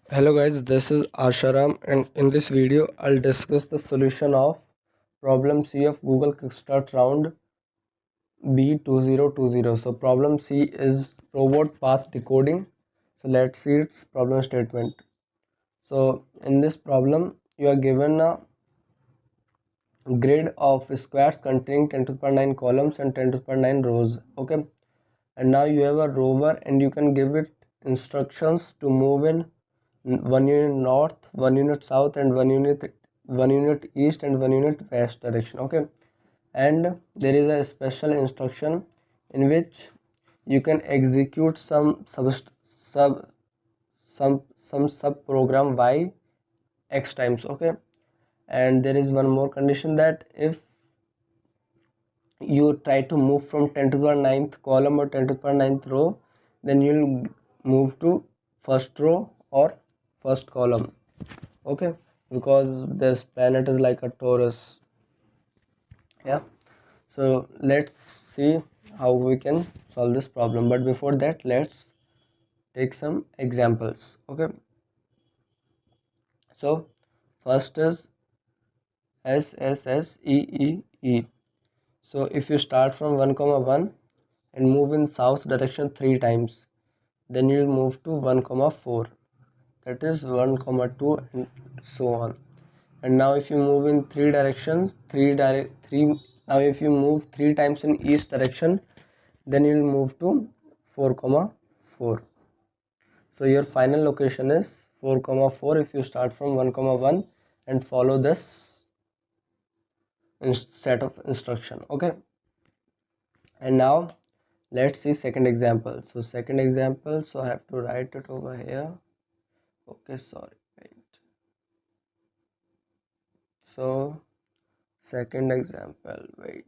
Hello guys, this is Asharam and in this video I'll discuss the solution of problem C of Google Kickstart round B2020. So problem C is robot path decoding. So let's see its problem statement. So in this problem you are given a grid of squares containing 10 to the power 9 columns and 10 to the power 9 rows. Okay, and now you have a rover and you can give it instructions to move in 1 unit north, 1 unit south, and 1 unit east and 1 unit west direction. Okay, and there is a special instruction in which you can execute some sub program y x times. Okay, and there is one more condition that if you try to move from 10 to the ninth column or 10 to the ninth row, then you'll move to first row or first column. Okay, because this planet is like a torus. Yeah, so let's see how we can solve this problem, but before that let's take some examples. Okay, so first is SSSEEE. So if you start from 1 comma 1 and move in south direction 3 times, then you'll move to 1 comma 4, that is 1 comma 2 and so on. And now if you move in 3 directions, 3 now if you move 3 times in east direction, then you'll move to 4 comma 4. So your final location is 4 comma 4 if you start from 1 comma 1 and follow this set of instruction. Okay, and now let's see second example. So second example, so I have to write it over here. Okay, sorry, wait. So second example, wait.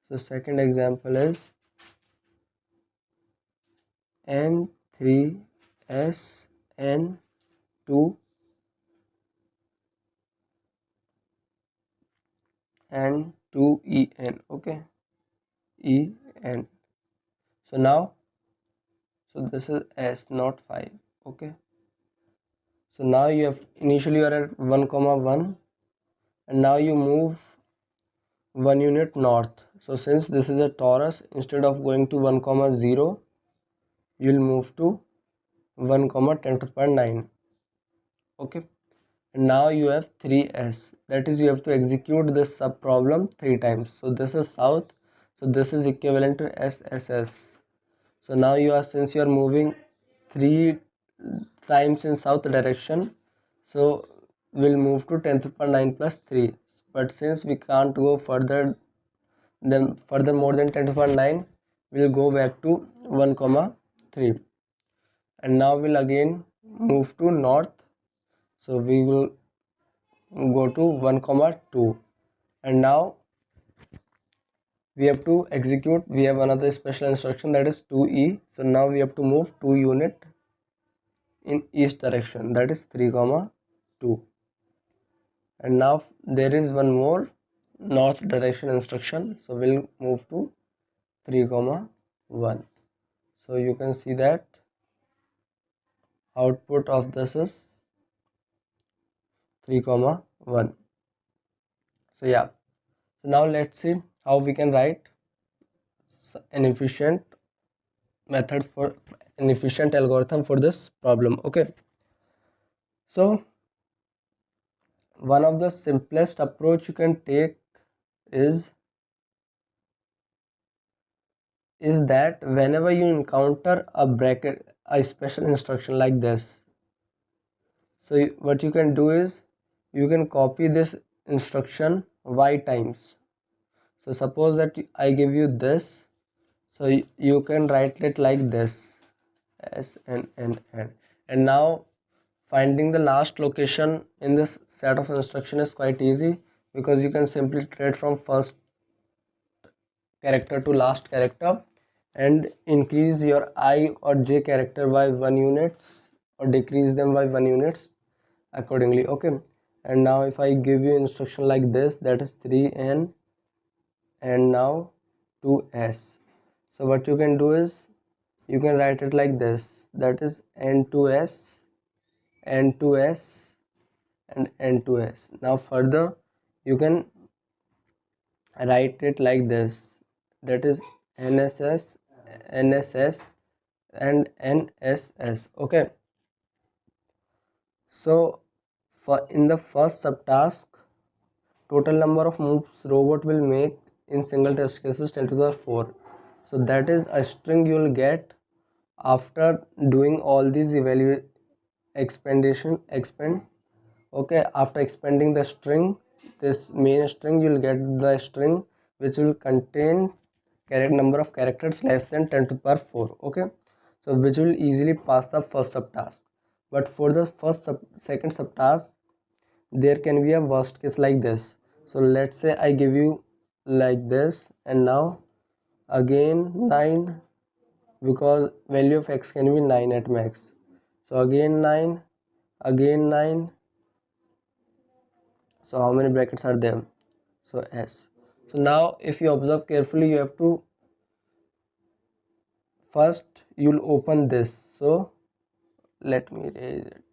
So second example is N3S N2 and 2EN. Okay, EN. So now, so this is S, not 5. Okay, so now you have initially you are at 1 comma 1 and now you move 1 unit north. So since this is a torus, instead of going to 1 comma 0, you will move to 1 comma 10 to the power 9. Okay, and now you have 3s, that is you have to execute this sub problem 3 times. So this is south, so this is equivalent to SSS. So now you are, since you are moving 3 times in south direction, so we'll move to 10 to the power 9 plus 3. But since we can't go further more than 10 to the power 9, we'll go back to 1 comma 3. And now we'll again move to north, so we will go to 1 comma 2. And now we have to execute, we have another special instruction, that is 2e. So now we have to move 2 unit in east direction, that is 3 comma 2. And now there is one more north direction instruction, so we'll move to 3 comma 1. So you can see that output of this is 3 comma 1. So yeah, so now let's see how we can write an efficient method for an efficient algorithm for this problem. Okay, so one of the simplest approach you can take is that whenever you encounter a special instruction like this, so what you can do is you can copy this instruction y times. So suppose that I give you this, so you can write it like this, S N N N. And now finding the last location in this set of instruction is quite easy, because you can simply iterate from first character to last character and increase your I or j character by 1 units or decrease them by 1 units accordingly. Okay, and now if I give you instruction like this, that is 3n and now 2s, so what you can do is you can write it like this, that is n2s, n2s and n2s. Now further you can write it like this, that is nss, nss and nss. Okay, so for in the first subtask, total number of moves robot will make in single test cases 10 to the 4. So that is a string you will get after doing all these expand. Okay, after expanding the string, this main string, you will get the string which will contain number of characters less than 10 to the power 4. Okay, so which will easily pass the first subtask. But for the second subtask, there can be a worst case like this. So let's say I give you like this, and now again 9, because value of x can be 9 at max. So again 9, again 9. So how many brackets are there? So s. So now if you observe carefully, you have to first you'll open this. So let me raise it.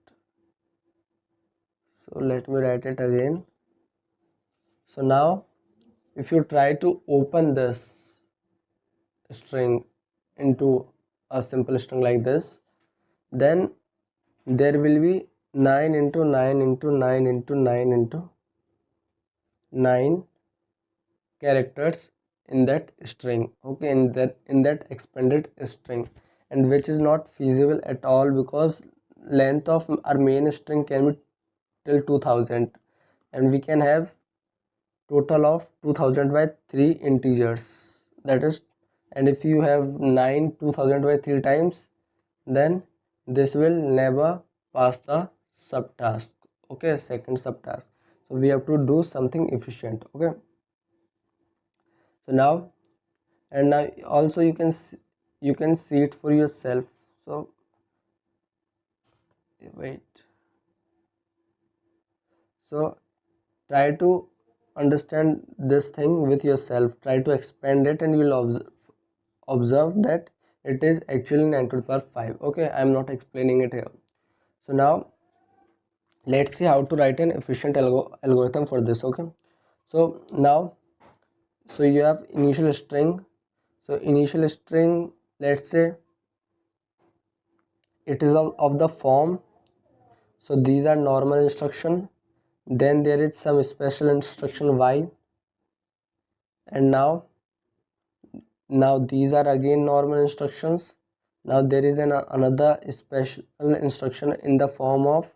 So let me write it again. So now if you try to open this string into a simple string like this, then there will be 9 into 9 into 9 into 9 into 9 characters in that string. Okay, in that expanded string, and which is not feasible at all, because length of our main string can be till 2000, and we can have total of 2000 by 3 integers, that is, and if you have 9 2000 by 3 times, then this will never pass the subtask. Okay, second subtask. So we have to do something efficient. Okay, so now, and now also you can see it for yourself. So wait, so try to understand this thing with yourself, try to expand it, and you will observe that it is actually 9 to the power 5. Okay, I am not explaining it here. So now let's see how to write an efficient algorithm for this. Okay, so now, so you have initial string. So initial string, let's say it is of the form, so these are normal instruction, then there is some special instruction y, and now these are again normal instructions. Now there is another special instruction in the form of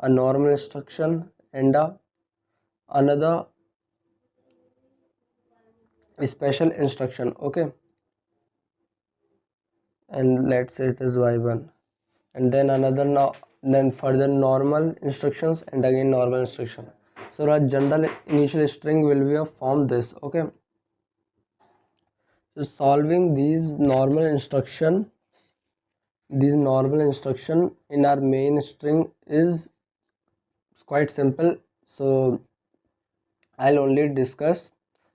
a normal instruction and another special instruction. Okay, and let's say it is y1, and then another, now then further normal instructions and again normal instruction. So a general initial string will be of form this. Okay, so solving these normal instruction in our main string is quite simple. So I'll only discuss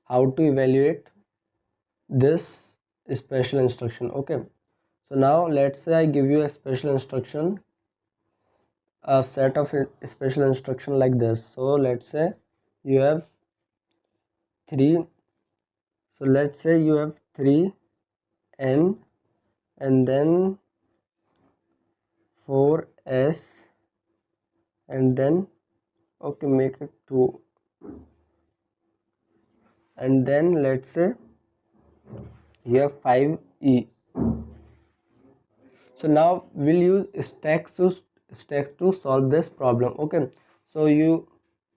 how to evaluate this special instruction. Okay, so now let's say I give you a special instruction, a set of special instruction like this. So let's say you have 3, so let's say you have 3n, and then 4s, and then, okay, make it 2, and then let's say you have 5e. So now we'll use stacks to solve this problem. Okay, so you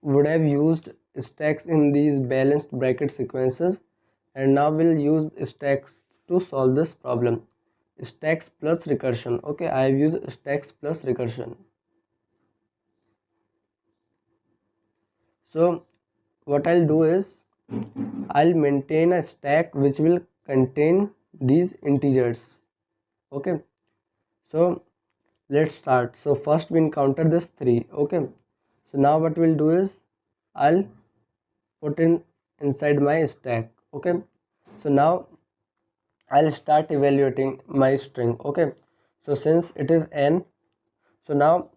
would have used stacks in these balanced bracket sequences, and now we'll use stacks to solve this problem. Stacks plus recursion. Okay, I have used stacks plus recursion. So what I'll do is I'll maintain a stack which will contain these integers. Okay, so let's start. So first we encounter this 3. Okay, so now what we'll do is I'll put in inside my stack. Okay, so now I'll start evaluating my string. Okay, so since it is n, so now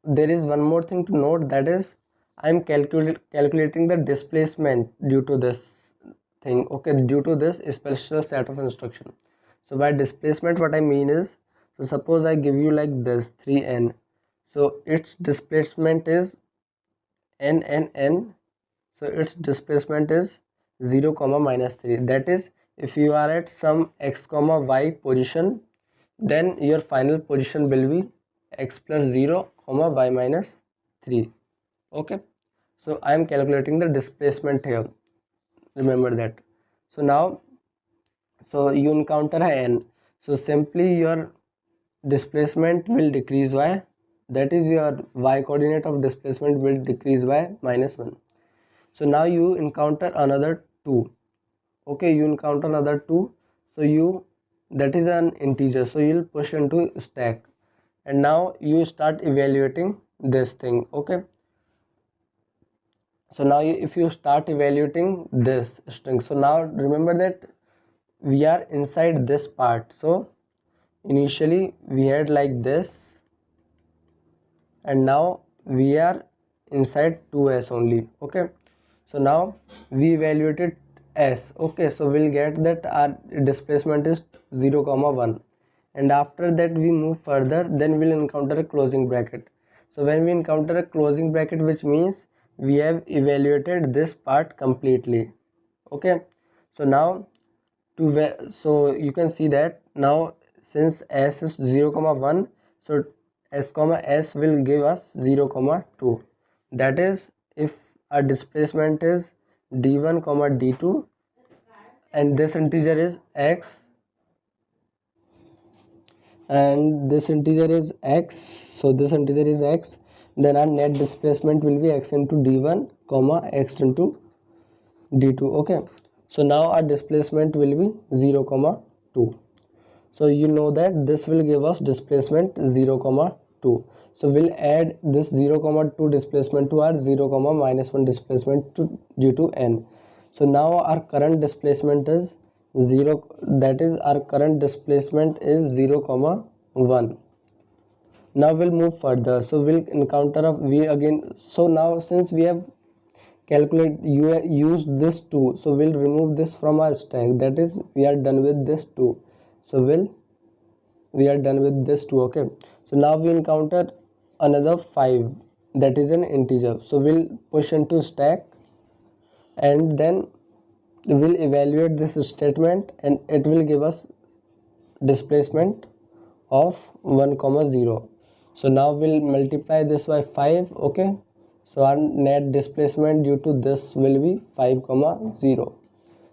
there is one more thing to note, that is I'm calculating the displacement due to this thing. Okay, due to this special set of instruction. So by displacement what I mean is, so suppose I give you like this 3n, so its displacement is n. So its displacement is 0 comma minus 3. That is, if you are at some x comma y position, then your final position will be x plus 0 comma y minus 3. Okay, so I am calculating the displacement here, remember that. So now, so you encounter a n, so simply your displacement will decrease by, that is your y coordinate of displacement will decrease by -1. So now you encounter another 2. Okay, you encounter another 2, so you, that is an integer, so you'll push into stack, and now you start evaluating this thing. Okay, so now if you start evaluating this string, so now remember that we are inside this part. So initially we had like this, and now we are inside 2s only. Okay, so now we evaluated s. Okay, so we'll get that our displacement is 0 comma 1, and after that we move further, then we'll encounter a closing bracket. So when we encounter a closing bracket, which means we have evaluated this part completely. Okay, so now so you can see that now since s is 0 comma 1, so s comma s will give us 0 comma 2. That is, if our displacement is d1 comma d2 and this integer is x and this integer is x, so this integer is x, then our net displacement will be x into d1 comma x into d2. Okay, so now our displacement will be 0 comma 2. So you know that this will give us displacement 0 comma 2. So we'll add this 0 comma 2 displacement to our 0 comma minus 1 displacement due to n. So now our current displacement is 0, that is our current displacement is 0 comma 1. Now we'll move further, so we'll encounter a v again. So now since we have used this 2, so we'll remove this from our stack, that is we are done with this 2. So we are done with this 2. Okay, so now we encounter another 5, that is an integer, so we'll push into stack, and then we'll evaluate this statement, and it will give us displacement of 1 comma 0. So now we'll multiply this by 5. Okay, so our net displacement due to this will be 5 comma 0.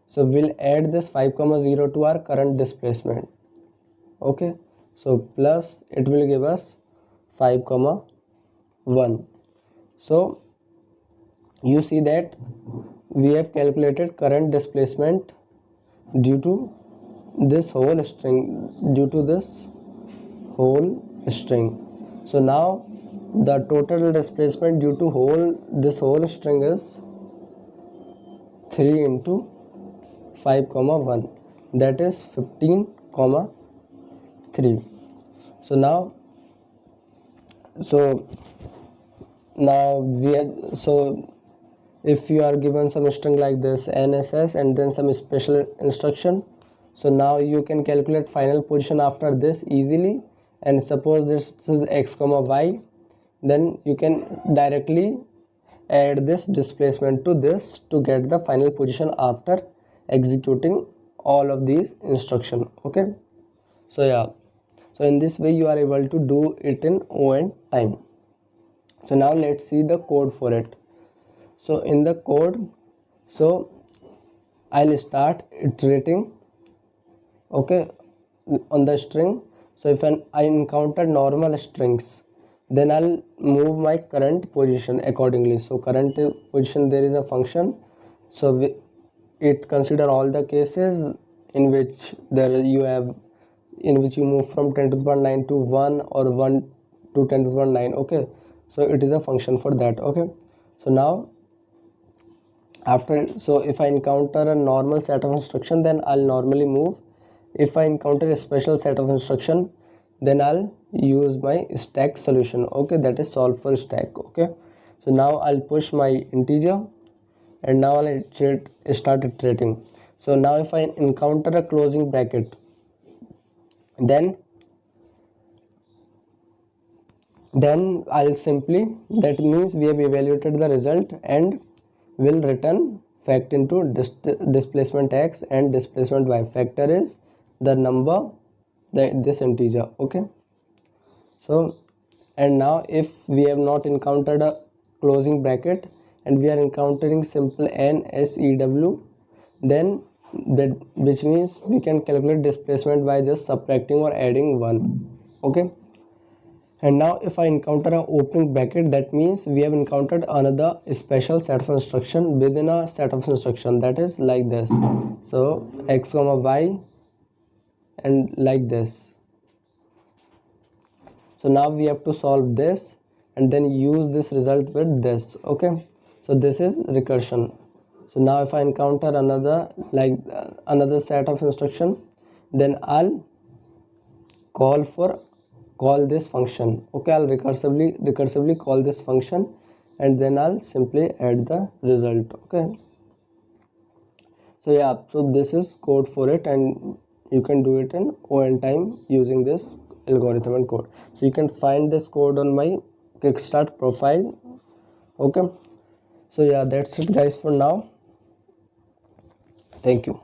So we'll add this 5 comma 0 to our current displacement. Okay, so plus it will give us 5 comma 1. So you see that we have calculated current displacement due to this whole string, so now the total displacement due to this whole string is 3 into 5 comma 1, that is 15 comma 3. So now we have, so if you are given some string like this nss and then some special instruction, so now you can calculate final position after this easily. And suppose this is x comma y, then you can directly add this displacement to this to get the final position after executing all of these instructions. Okay, so yeah, so in this way you are able to do it in O(n) time. So now let's see the code for it. So in the code, so I'll start iterating, okay, on the string. So if I encounter normal strings, then I'll move my current position accordingly. So current position, there is a function, so it consider all the cases in which you move from 10 to the power 9 to 1 or 1 to 10 to the power 9. Okay, so it is a function for that. Okay, so now so if I encounter a normal set of instruction, then I'll normally move if I encounter a special set of instruction, then I'll use my stack solution. Okay, that is solve for stack. Okay, so now I'll push my integer, and now I'll start iterating. So now if I encounter a closing bracket, then I'll simply, that means we have evaluated the result, and will return fact into displacement x and displacement y. Factor is the number, this integer. Okay, so and now if we have not encountered a closing bracket and we are encountering simple NSEW, then that, which means we can calculate displacement by just subtracting or adding 1. Okay, and now if I encounter an opening bracket, that means we have encountered another special set of instruction within a set of instruction, that is like this. So x comma y and like this. So now we have to solve this and then use this result with this. Okay, so this is recursion. So now if I encounter another another set of instruction, then I'll call this function. Okay, I'll recursively call this function, and then I'll simply add the result. Okay, so yeah, so this is code for it, and you can do it in ON time using this algorithm and code. So you can find this code on my Kickstart profile. Okay, so yeah, that's it guys for now. Thank you.